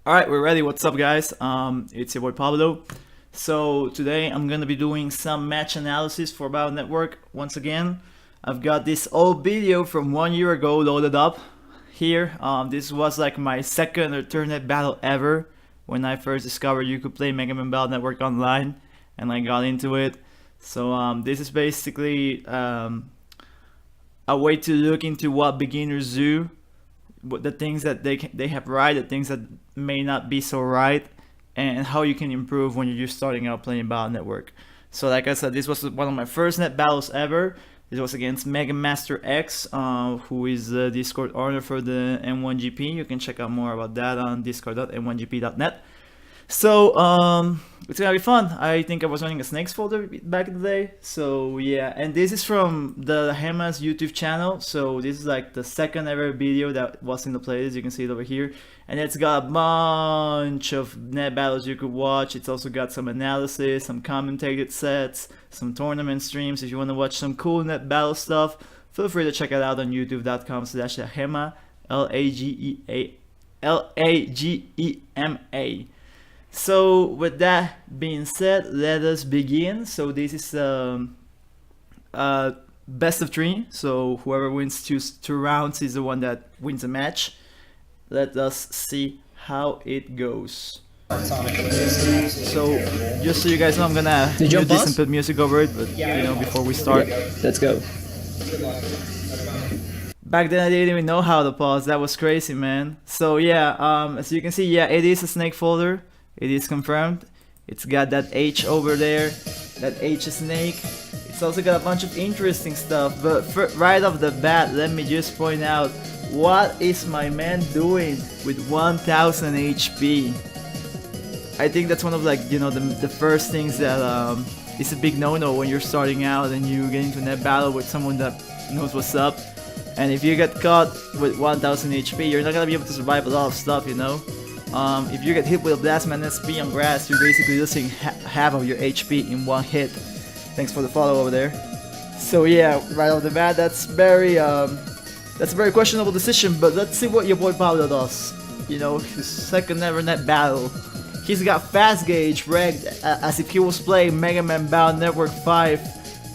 Alright, we're ready. What's up, guys? It's your boy Pablo. So today I'm gonna be doing some match analysis for Battle Network. Once again, I've got this old video from 1 year ago loaded up here. This was like my second or third net battle ever when I first discovered you could play Mega Man Battle Network online, and I got into it. So this is basically a way to look into what beginners do, the things that they have right, the things that may not be so right, and how you can improve when you're just starting out playing Battle Network. So like I said, this was one of my first net battles ever. This was against Mega Master X, who is the Discord owner for the M1GP. You can check out more about that on discord.m1gp.net. So it's gonna be fun. I think I was running a snakes folder back in the day. So yeah, and this is from the Hema's YouTube channel. So this is like the second ever video that was in the playlist. You can see it over here, and it's got a bunch of net battles you could watch. It's also got some analysis, some commentated sets, some tournament streams. If you want to watch some cool net battle stuff, feel free to check it out on youtube.com/Hema, Lagema. So with that being said, let us begin. So this is best of 3. So whoever wins two rounds is the one that wins the match. Let us see how it goes. So just so you guys know, I'm gonna do this and put music over it, but you know, before we start, let's go. Back then I didn't even know how to pause. That was crazy, man. So yeah, as you can see, yeah, it is a snake folder. It is confirmed. It's got that H over there, that H snake. It's also got a bunch of interesting stuff, but right off the bat, let me just point out, what is my man doing with 1000 HP? I think that's one of, like, you know, the first things that is a big no-no when you're starting out and you get into net battle with someone that knows what's up. And if you get caught with 1000 HP, you're not gonna be able to survive a lot of stuff, you know? If you get hit with a Blast Man SP on grass, you're basically losing half of your HP in one hit. Thanks for the follow over there. So yeah, right off the bat, that's a very questionable decision. But let's see what your boy Pablo does. You know, his second ever net battle. He's got fast gauge rigged as if he was playing Mega Man Battle Network 5,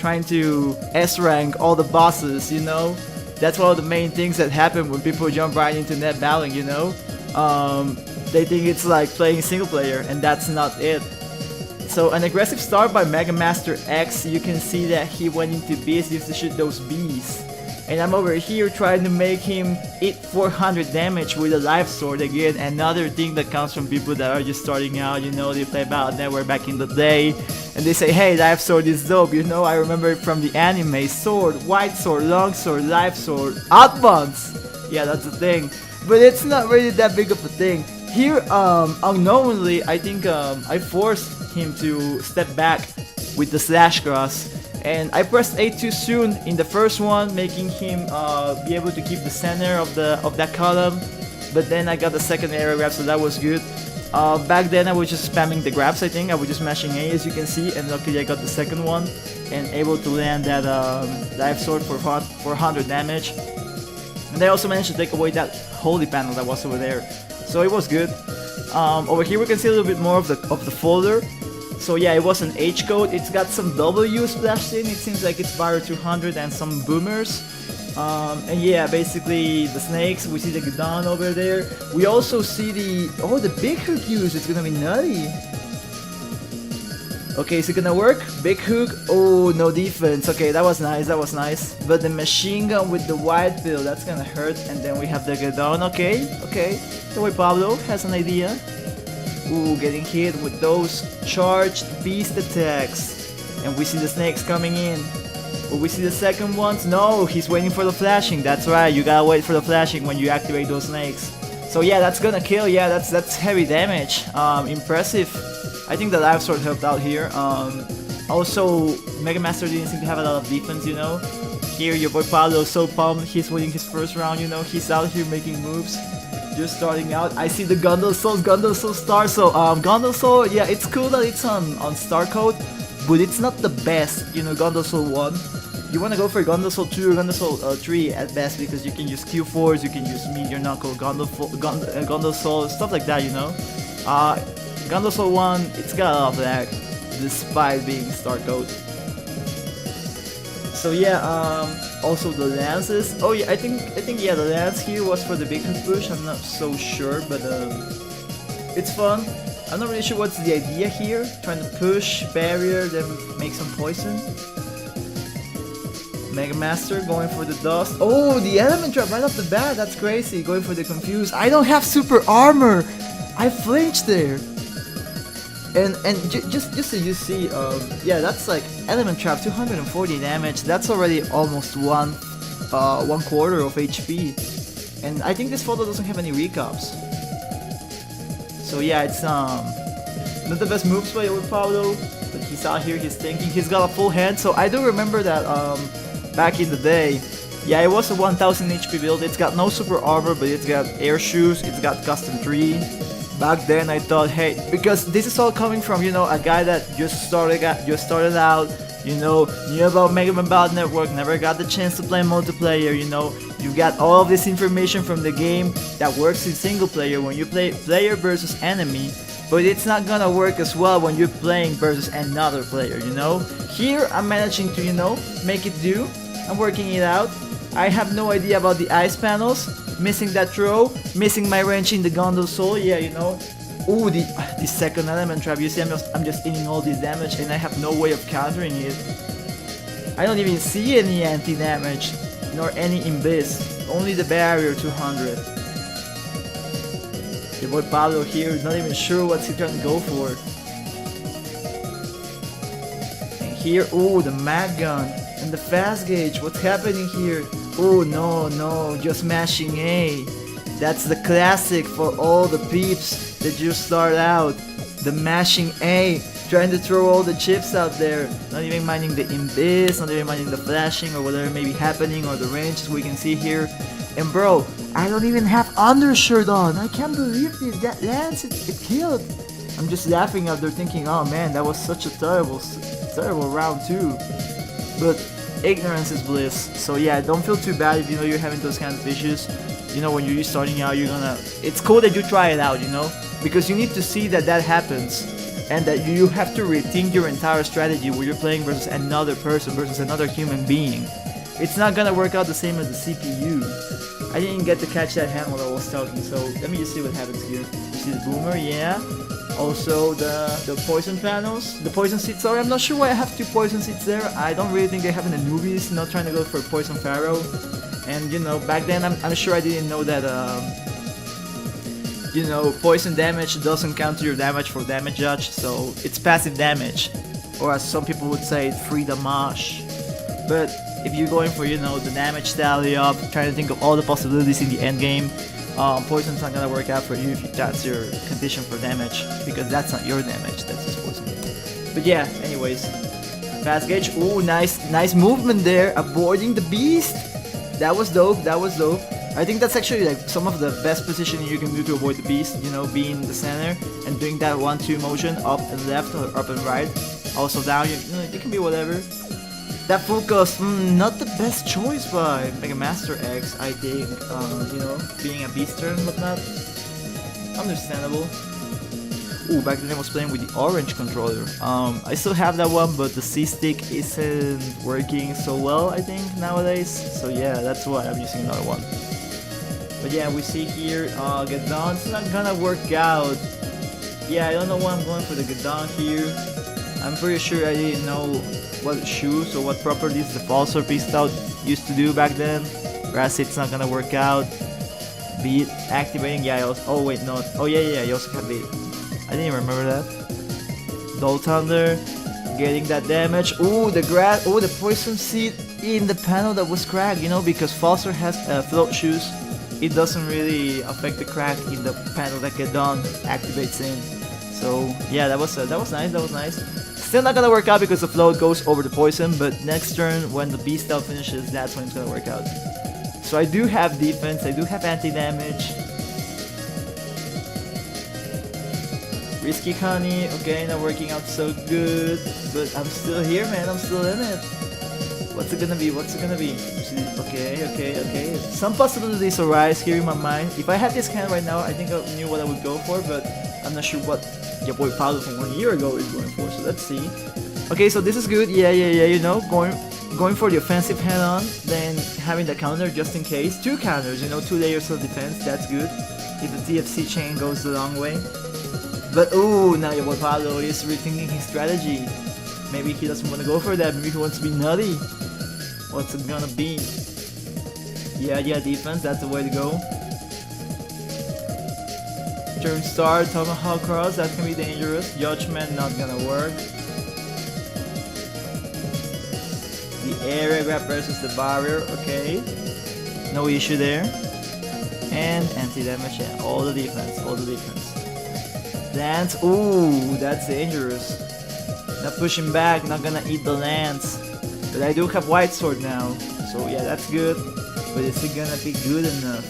trying to S rank all the bosses. You know, that's one of the main things that happen when people jump right into net battling. You know. They think it's like playing single player, and that's not it. So an aggressive start by Mega Master X. You can see that he went into bees, used to shoot those bees, and I'm over here trying to make him hit 400 damage with a life sword. Again, another thing that comes from people that are just starting out. You know, they play Battle Network back in the day, and they say, hey, life sword is dope. You know, I remember it from the anime. Sword, white sword, long sword, life sword, outbounds. Yeah, that's the thing. But it's not really that big of a thing. Here, unknowingly, I think I forced him to step back with the slash cross, and I pressed A too soon in the first one, making him be able to keep the center of that column. But then I got the second air grab, so that was good. Back then I was just spamming the grabs. I think I was just mashing A, as you can see, and luckily I got the second one and able to land that life sword for 400 damage. And I also managed to take away that holy panel that was over there, so it was good. Over here we can see a little bit more of the folder. So yeah, it was an H code. It's got some W splashed in. It seems like it's Fire 200 and some boomers. And yeah, basically the snakes. We see the Gudon over there. We also see the big hook use. It's gonna be nutty. Okay, is it gonna work? Big hook. Oh, no defense. Okay, that was nice, that was nice. But the machine gun with the wide field, that's gonna hurt. And then we have the Gudon. Okay. The way Pablo has an idea. Ooh, getting hit with those charged beast attacks. And we see the snakes coming in. Will we see the second ones? No, he's waiting for the flashing. That's right, you gotta wait for the flashing when you activate those snakes. So yeah, that's gonna kill. Yeah, that's heavy damage. Impressive. I think the life sword helped out here. Also, Mega Master didn't seem to have a lot of defense, you know. Here, your boy Pablo is so pumped. He's winning his first round, you know. He's out here making moves, just starting out. I see the Gundle Soul star. So Gundle Soul, yeah, it's cool that it's on star code, but it's not the best, you know. Gundle Soul 1. you want to go for Gondosol 2 or Gondosol 3 at best, because you can use Q4s, you can use Meteor Knuckle, Gondosol, stuff like that, you know. Gondosol 1, it's got a lot of lag, despite being Star Code. So yeah, also the lances. Oh yeah, I think yeah, the lance here was for the beacon push. I'm not so sure, but it's fun. I'm not really sure what's the idea here. Trying to push barrier, then make some poison. Mega Master going for the dust. Oh, the element trap right off the bat. That's crazy. Going for the confuse. I don't have super armor. I flinched there. And just so you see, yeah, that's like element trap, 240 damage. That's already almost one quarter of HP. And I think this photo doesn't have any recaps. So yeah, it's not the best moves by old Pablo, but he's out here, he's thinking, he's got a full hand. So I do remember that back in the day, yeah, it was a 1000 HP build. It's got no super armor, but it's got air shoes, it's got custom tree. Back then I thought, hey, because this is all coming from, you know, a guy that just started out, you know, knew about Mega Man Battle Network, never got the chance to play multiplayer, you know. You got all of this information from the game that works in single player when you play player versus enemy, but it's not gonna work as well when you're playing versus another player, you know. Here I'm managing to, you know, make it do. I'm working it out. I have no idea about the ice panels, missing that throw, missing my range in the Gondosol, yeah, you know. Ooh, the second element trap, you see I'm just eating all this damage and I have no way of countering it. I don't even see any anti-damage, nor any Imbiss, only the barrier 200. The boy Pablo here is not even sure what's he trying to go for. And here, ooh, the mag gun and the fast gauge, what's happening here? Oh no, just mashing A. That's the classic for all the peeps that just start out. The mashing A, trying to throw all the chips out there. Not even minding the Imbiss, not even minding the flashing or whatever may be happening, or the range as we can see here. And bro, I don't even have undershirt on. I can't believe this. That lance, it killed. I'm just laughing out there thinking, oh man, that was such a terrible round too. But ignorance is bliss. So yeah, don't feel too bad if you know you're having those kind of issues. You know, when you're starting out, you're gonna, it's cool that you try it out, you know, because you need to see that happens, and that you have to rethink your entire strategy where you're playing versus another person, versus another human being. It's not gonna work out the same as the CPU. I didn't get to catch that hand while I was talking, so let me just see what happens here. You see the boomer, yeah. Also the poison panels, the poison seeds. Sorry, I'm not sure why I have 2 poison seeds there. I don't really think they have in the newbies, not trying to go for poison pharaoh. And you know, back then I'm sure I didn't know that you know, poison damage doesn't counter your damage for damage judge, so it's passive damage, or as some people would say, free damage. But if you're going for, you know, the damage tally up, trying to think of all the possibilities in the end game, poison's not gonna work out for you if that's your condition for damage, because that's not your damage, that's just poison. But yeah, anyways, fast gauge. Ooh, nice movement there, avoiding the beast. That was dope. I think that's actually like some of the best positioning you can do to avoid the beast, you know, being in the center and doing that 1-2 motion, up and left or up and right. Also down, you know, it can be whatever. That focus, not the best choice by Mega Master X, I think. You know, being a beaster and whatnot. Understandable. Ooh, back then I was playing with the orange controller. I still have that one, but the C-stick isn't working so well, I think, nowadays. So yeah, that's why I'm using another one. But yeah, we see here, Gadon, it's not gonna work out. Yeah, I don't know why I'm going for the Gadon here. I'm pretty sure I didn't know what shoes or what properties the Pulsar Beast Out used to do back then. Grass, it's not gonna work out. Beat, activating, yeah, oh wait, no, oh yeah, you also have beat. I didn't even remember that. Dull Thunder, getting that damage. Ooh, the grass, oh, the poison seed in the panel that was cracked, you know, because Pulsar has float shoes. It doesn't really affect the crack in the panel that Gadon activates in. So yeah, that was nice. Still not gonna work out because the float goes over the poison, but next turn when the beast out finishes, that's when it's gonna work out. So I do have defense, I do have anti-damage. Risky Connie, okay, not working out so good, but I'm still here, man, I'm still in it. What's it gonna be? What's it gonna be? Okay. Some possibilities arise here in my mind. If I had this hand right now, I think I knew what I would go for, but I'm not sure what your boy Paulo from 1 year ago is going for, so let's see. Okay, so this is good. Yeah, you know, going for the offensive head on, then having the counter just in case. 2 counters, you know, 2 layers of defense, that's good. If the TFC chain goes the long way. But ooh, now your boy Paulo is rethinking his strategy. Maybe he doesn't want to go for that, maybe he wants to be nutty. What's it gonna be? Yeah, defense, that's the way to go. Turn start, Tomahawk Cross, that can be dangerous. Judgment, not gonna work. The area grab versus the barrier, okay. No issue there. And anti-damage, yeah, all the defense. Lance, ooh, that's dangerous. Not pushing back, not gonna eat the lance. But I do have white sword now, so yeah, that's good. But is it gonna be good enough?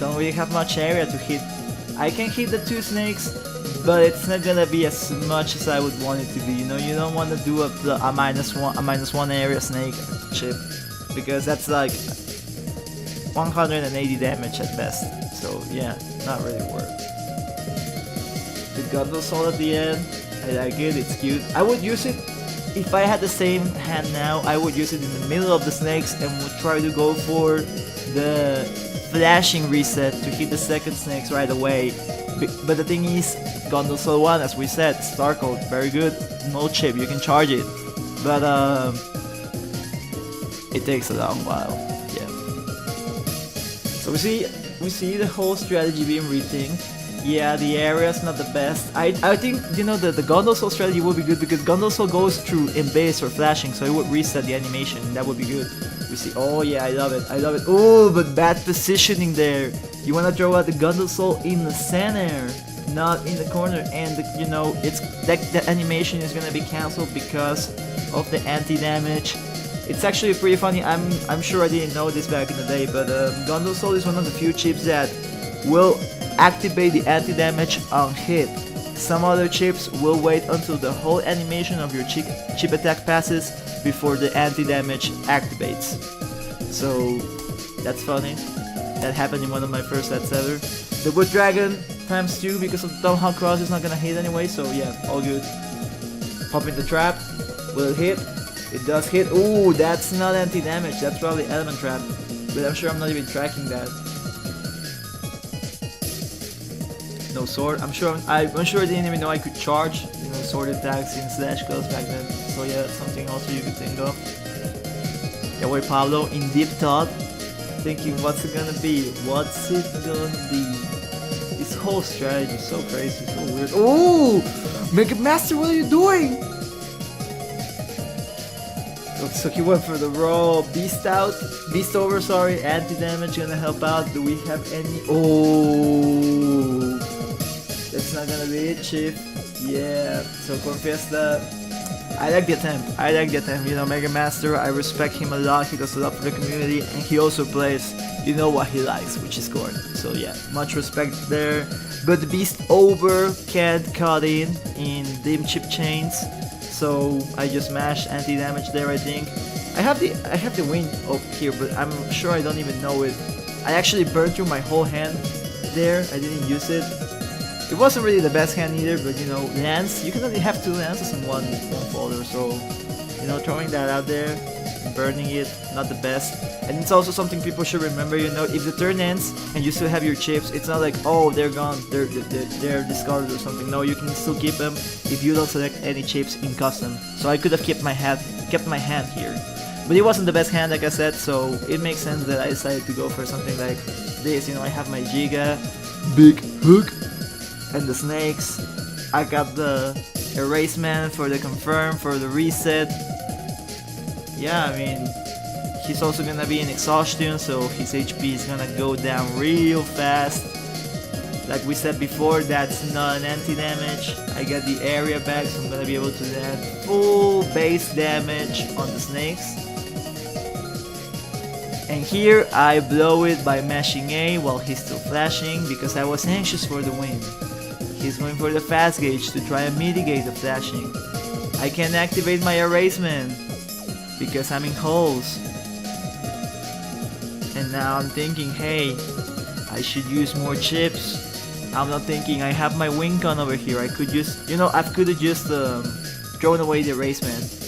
Don't really have much area to hit. I can hit the 2 snakes, but it's not gonna be as much as I would want it to be. You know, you don't want to do a -1 area snake chip, because that's like 180 damage at best. So yeah, not really worth. The Gundle Soul at the end, I like it, it's cute. I would use it, if I had the same hand now, I would use it in the middle of the snakes and would try to go for the flashing reset to hit the second snakes right away. But the thing is, Gundle Soul 1, as we said, Star Code, very good, no chip, you can charge it. But it takes a long while, yeah. So we see the whole strategy being rethinked. Yeah, the area's not the best. I think, you know, the Gundle Soul strategy would be good because Gundle Soul goes through in base or flashing, so it would reset the animation, and that would be good. We see, oh yeah, I love it. Oh, but bad positioning there. You wanna throw out the Gundle Soul in the center, not in the corner, and you know, it's that the animation is gonna be cancelled because of the anti-damage. It's actually pretty funny. I'm sure I didn't know this back in the day, but Gundle Soul is one of the few chips that will activate the anti-damage on hit. Some other chips will wait until the whole animation of your chip attack passes before the anti-damage activates. So that's funny. That happened in one of my first sets ever. The Wood Dragon ×2 because of the Tomahawk Cross is not gonna hit anyway, so yeah, all good. Popping the trap. Will it hit? It does hit. Ooh, that's not anti-damage, that's probably element trap. But I'm sure I'm not even tracking that. No sword. I'm sure I didn't even know I could charge, you know, sword attacks in Slash Close back then. So yeah, that's something also you could think of. Yeah, wait, Pablo in deep thought, thinking what's it gonna be? What's it gonna be? This whole strategy is so crazy, so weird. Oh, Mega Master, what are you doing? So he went for the raw beast over, sorry, anti-damage gonna help out. Do we have any? Oh, that's not gonna be it, Chief. Yeah, so Corfiesta, I like the attempt, you know, Mega Master, I respect him a lot, he does a lot for the community, and he also plays, you know what he likes, which is Corn. So yeah, much respect there. But the beast over can't cut in dim chip chains. So I just mashed anti-damage there, I think. I have the win up here, but I'm sure I don't even know it. I actually burned through my whole hand there, I didn't use it. It wasn't really the best hand either, but you know, lance, you can only have 2 lances in one folder, so you know, throwing that out there, burning it, not the best. And it's also something people should remember, you know, if the turn ends and you still have your chips, it's not like, oh, they're gone, they're discarded or something. No, you can still keep them if you don't select any chips in custom. So I could have kept my hand here, but it wasn't the best hand, like I said, so it makes sense that I decided to go for something like this. You know, I have my Giga, big hook, and the snakes. I got the Erase Man for the confirm, for the reset. Yeah, I mean, he's also gonna be in exhaustion, so his HP is gonna go down real fast. Like we said before, that's not an anti-damage. I got the area back, so I'm gonna be able to add full base damage on the snakes. And here I blow it by mashing A while he's still flashing because I was anxious for the win. He's going for the fast gauge to try and mitigate the flashing. I can't activate my erasement because I'm in holes. And now I'm thinking, hey, I should use more chips. I'm not thinking I have my wing gun over here. I could just, you know, I could have just thrown away the erasement.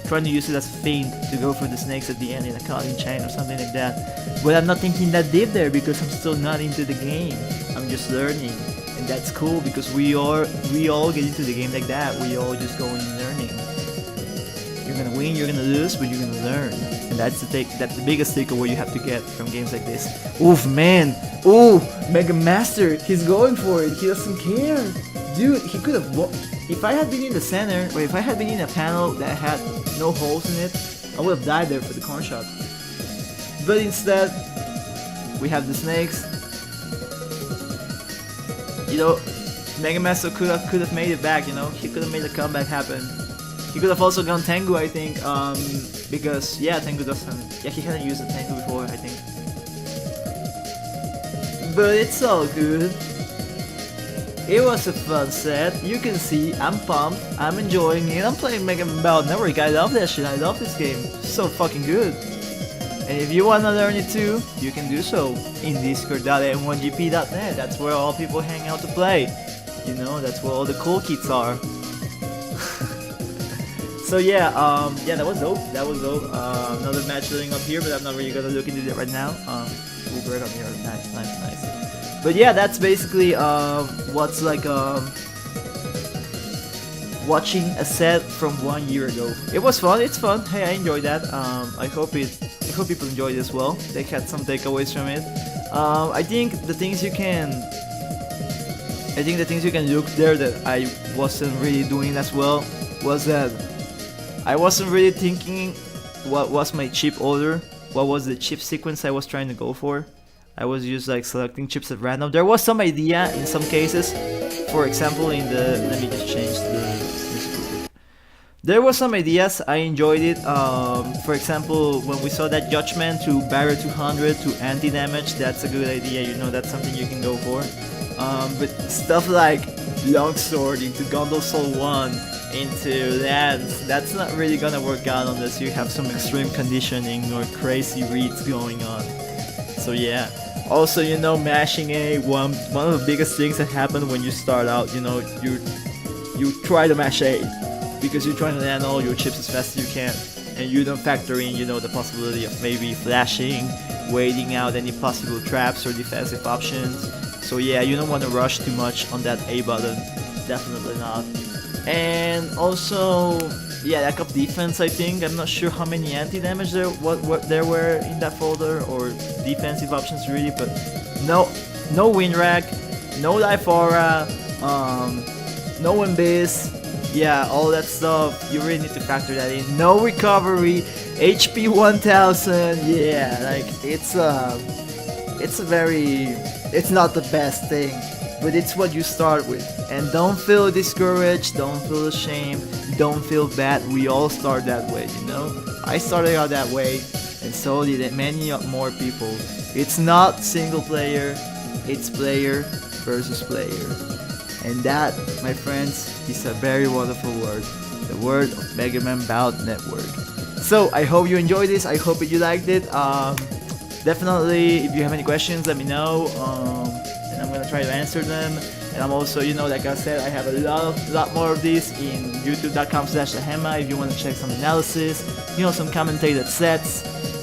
Trying to use it as a feint to go for the snakes at the end in a cutting chain or something like that. But I'm not thinking that deep there because I'm still not into the game. I'm just learning. And that's cool because we all get into the game like that. We all just go in learning. You're gonna win, you're gonna lose, but you're gonna learn. And that's the biggest takeaway you have to get from games like this. Oof, man. Ooh, Mega Master. He's going for it. He doesn't care. Dude, he could have... If I had been in the center, or if I had been in a panel that had no holes in it, I would have died there for the corn shot. But instead, we have the snakes. You know, Mega Master could have made it back, you know? He could have made a comeback happen. He could have also gone Tengu, I think, because, yeah, Tengu doesn't... Yeah, he hadn't used a Tengu before, I think. But it's all good. It was a fun set. You can see I'm pumped, I'm enjoying it. I'm playing Mega Man Battle Network. I love that shit. I love this game. It's so fucking good. And if you wanna learn it too, you can do so in discord.m1gp.net. That's where all people hang out to play. You know, that's where all the cool kids are. So yeah, that was dope. That was dope. Another match loading up here, but I'm not really gonna look into that right now. We'll break up here. Nice, nice, nice. But yeah, that's basically what's like watching a set from 1 year ago. It was fun. It's fun. Hey, I enjoyed that. I hope people enjoyed it as well. They had some takeaways from it. I think the things you can look there that I wasn't really doing as well was that I wasn't really thinking what was my chip order, what was the chip sequence I was trying to go for. I was just like selecting chips at random. There was some idea in some cases. For example, in the... Let me just change the music. There was some ideas, I enjoyed it. For example, when we saw that Judgment to Barrier 200 to anti-damage, that's a good idea, you know, that's something you can go for. But stuff like Longsword into Gondol Soul 1 into that's not really gonna work out unless you have some extreme conditioning or crazy reads going on. So yeah. Also, you know, mashing A, one of the biggest things that happen when you start out, you know, you try to mash A because you're trying to land all your chips as fast as you can, and you don't factor in, you know, the possibility of maybe flashing, waiting out any possible traps or defensive options. So yeah, you don't want to rush too much on that A button, definitely not. And also, yeah, lack of defense, I think. I'm not sure how many anti-damage there were in that folder, or defensive options really, but no win rack, no life aura, no Abyss, yeah, all that stuff, you really need to factor that in. No recovery, HP 1000, yeah, like, it's not the best thing, but it's what you start with. And don't feel discouraged, don't feel ashamed, don't feel bad. We all start that way, you know? I started out that way, and so did many more people. It's not single player, it's player versus player. And that, my friends, is a very wonderful word. The word of Mega Man Battle Network. So, I hope you enjoyed this, I hope you liked it. Definitely, if you have any questions, let me know, and I'm gonna try to answer them. And I'm also, you know, like I said, I have a lot more of these in youtube.com/ahema if you want to check some analysis, you know, some commentated sets,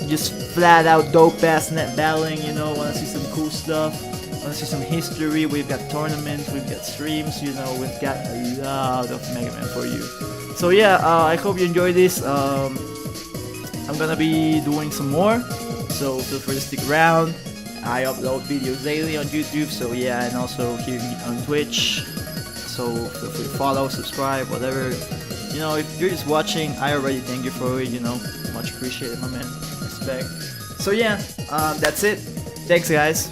just flat out dope ass net battling, you know, want to see some cool stuff, want to see some history. We've got tournaments, we've got streams, you know, we've got a lot of Mega Man for you. So yeah, I hope you enjoyed this. I'm gonna be doing some more, so feel free to stick around. I upload videos daily on YouTube, so yeah, and also here on Twitch, so feel free to follow, subscribe, whatever. You know, if you're just watching, I already thank you for it, you know, much appreciated, my man, respect. So yeah, that's it, thanks guys.